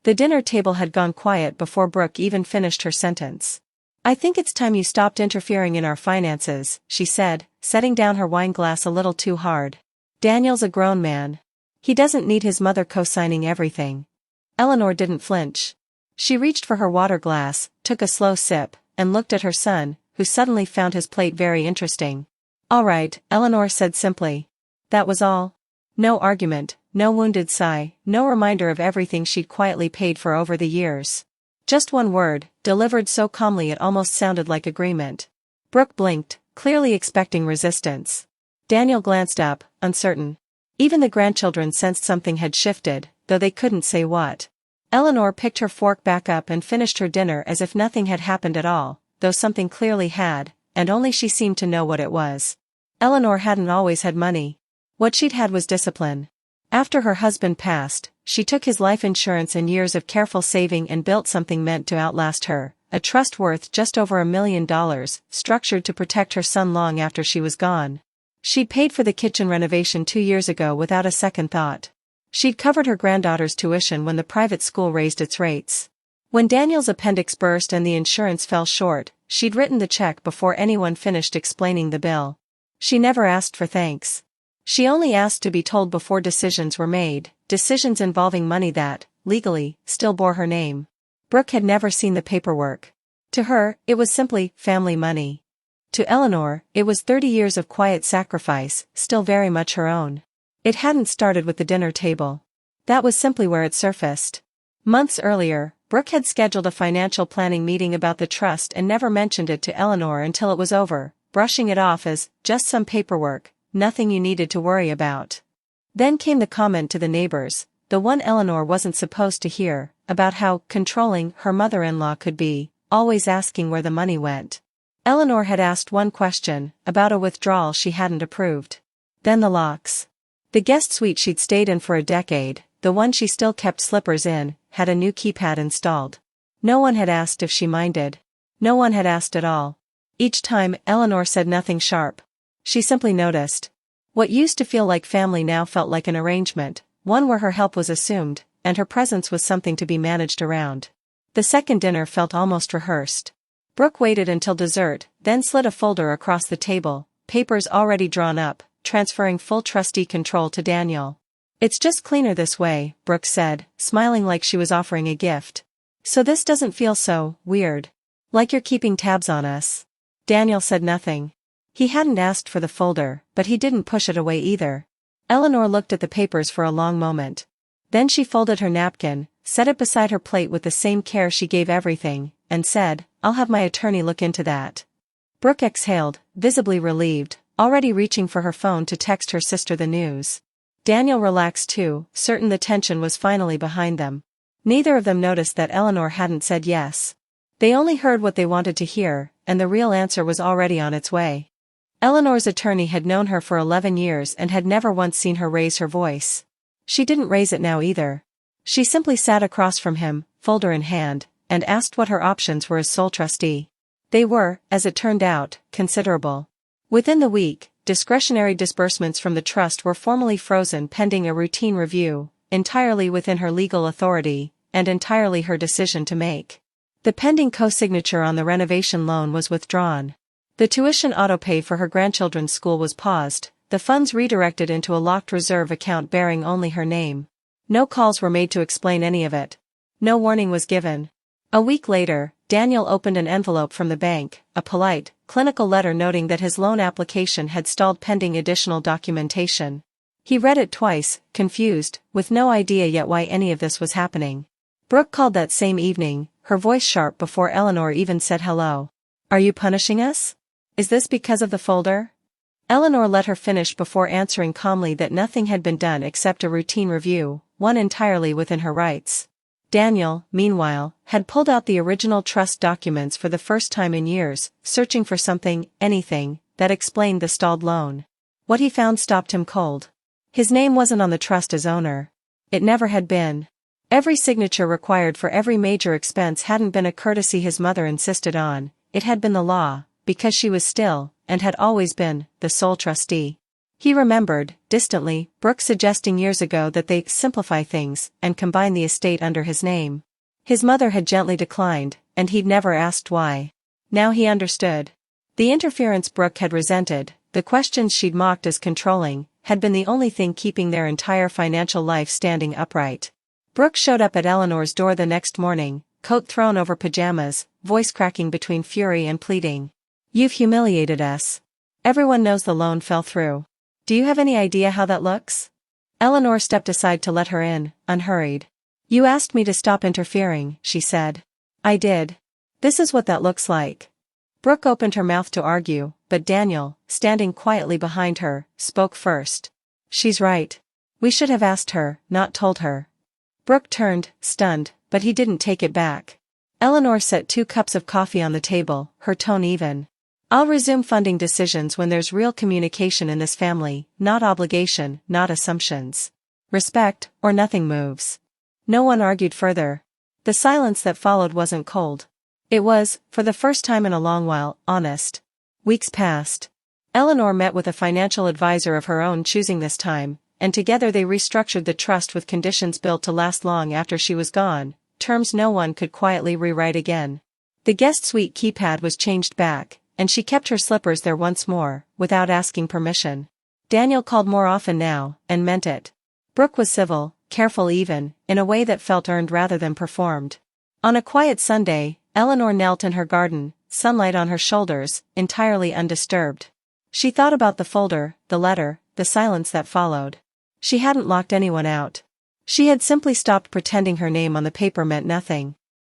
The dinner table had gone quiet before Brooke even finished her sentence. "I think it's time you stopped interfering in our finances," she said, setting down her wine glass a little too hard. "Daniel's a grown man. He doesn't need his mother co-signing everything." Eleanor didn't flinch. She reached for her water glass, took a slow sip, and looked at her son, who suddenly found his plate very interesting. "All right," Eleanor said simply. That was all. No argument, no wounded sigh, no reminder of everything she'd quietly paid for over the years. Just one word, delivered so calmly it almost sounded like agreement. Brooke blinked, clearly expecting resistance. Daniel glanced up, uncertain. Even the grandchildren sensed something had shifted, though they couldn't say what. Eleanor picked her fork back up and finished her dinner as if nothing had happened at all, though something clearly had, and only she seemed to know what it was. Eleanor hadn't always had money. What she'd had was discipline. After her husband passed, she took his life insurance and years of careful saving and built something meant to outlast her, a trust worth just over $1 million, structured to protect her son long after she was gone. She'd paid for the kitchen renovation 2 years ago without a second thought. She'd covered her granddaughter's tuition when the private school raised its rates. When Daniel's appendix burst and the insurance fell short, she'd written the check before anyone finished explaining the bill. She never asked for thanks. She only asked to be told before decisions were made, decisions involving money that, legally, still bore her name. Brooke had never seen the paperwork. To her, it was simply family money. To Eleanor, it was 30 years of quiet sacrifice, still very much her own. It hadn't started with the dinner table. That was simply where it surfaced. Months earlier, Brooke had scheduled a financial planning meeting about the trust and never mentioned it to Eleanor until it was over, brushing it off as just some paperwork, nothing you needed to worry about. Then came the comment to the neighbors, the one Eleanor wasn't supposed to hear, about how controlling her mother-in-law could be, always asking where the money went. Eleanor had asked one question, about a withdrawal she hadn't approved. Then the locks. The guest suite she'd stayed in for a decade, the one she still kept slippers in, had a new keypad installed. No one had asked if she minded. No one had asked at all. Each time, Eleanor said nothing sharp. She simply noticed. What used to feel like family now felt like an arrangement, one where her help was assumed, and her presence was something to be managed around. The second dinner felt almost rehearsed. Brooke waited until dessert, then slid a folder across the table, papers already drawn up, transferring full trustee control to Daniel. "It's just cleaner this way," Brooke said, smiling like she was offering a gift. "So this doesn't feel so weird. Like you're keeping tabs on us." Daniel said nothing. He hadn't asked for the folder, but he didn't push it away either. Eleanor looked at the papers for a long moment. Then she folded her napkin, set it beside her plate with the same care she gave everything, and said, "I'll have my attorney look into that." Brooke exhaled, visibly relieved, already reaching for her phone to text her sister the news. Daniel relaxed too, certain the tension was finally behind them. Neither of them noticed that Eleanor hadn't said yes. They only heard what they wanted to hear, and the real answer was already on its way. Eleanor's attorney had known her for 11 years and had never once seen her raise her voice. She didn't raise it now either. She simply sat across from him, folder in hand, and asked what her options were as sole trustee. They were, as it turned out, considerable. Within the week, discretionary disbursements from the trust were formally frozen pending a routine review, entirely within her legal authority, and entirely her decision to make. The pending co-signature on the renovation loan was withdrawn. The tuition autopay for her grandchildren's school was paused, the funds redirected into a locked reserve account bearing only her name. No calls were made to explain any of it. No warning was given. A week later, Daniel opened an envelope from the bank, a polite, clinical letter noting that his loan application had stalled pending additional documentation. He read it twice, confused, with no idea yet why any of this was happening. Brooke called that same evening, her voice sharp before Eleanor even said hello. "Are you punishing us? Is this because of the folder?" Eleanor let her finish before answering calmly that nothing had been done except a routine review, one entirely within her rights. Daniel, meanwhile, had pulled out the original trust documents for the first time in years, searching for something, anything, that explained the stalled loan. What he found stopped him cold. His name wasn't on the trust as owner. It never had been. Every signature required for every major expense hadn't been a courtesy his mother insisted on, it had been the law, because she was still, and had always been, the sole trustee. He remembered, distantly, Brooke suggesting years ago that they simplify things and combine the estate under his name. His mother had gently declined, and he'd never asked why. Now he understood. The interference Brooke had resented, the questions she'd mocked as controlling, had been the only thing keeping their entire financial life standing upright. Brooke showed up at Eleanor's door the next morning, coat thrown over pajamas, voice cracking between fury and pleading. "You've humiliated us. Everyone knows the loan fell through. Do you have any idea how that looks?" Eleanor stepped aside to let her in, unhurried. "You asked me to stop interfering," she said. "I did. This is what that looks like." Brooke opened her mouth to argue, but Daniel, standing quietly behind her, spoke first. "She's right. We should have asked her, not told her." Brooke turned, stunned, but he didn't take it back. Eleanor set 2 cups of coffee on the table, her tone even. "I'll resume funding decisions when there's real communication in this family, not obligation, not assumptions. Respect, or nothing moves." No one argued further. The silence that followed wasn't cold. It was, for the first time in a long while, honest. Weeks passed. Eleanor met with a financial advisor of her own choosing this time, and together they restructured the trust with conditions built to last long after she was gone, terms no one could quietly rewrite again. The guest suite keypad was changed back, and she kept her slippers there once more, without asking permission. Daniel called more often now, and meant it. Brooke was civil, careful even, in a way that felt earned rather than performed. On a quiet Sunday, Eleanor knelt in her garden, sunlight on her shoulders, entirely undisturbed. She thought about the folder, the letter, the silence that followed. She hadn't locked anyone out. She had simply stopped pretending her name on the paper meant nothing.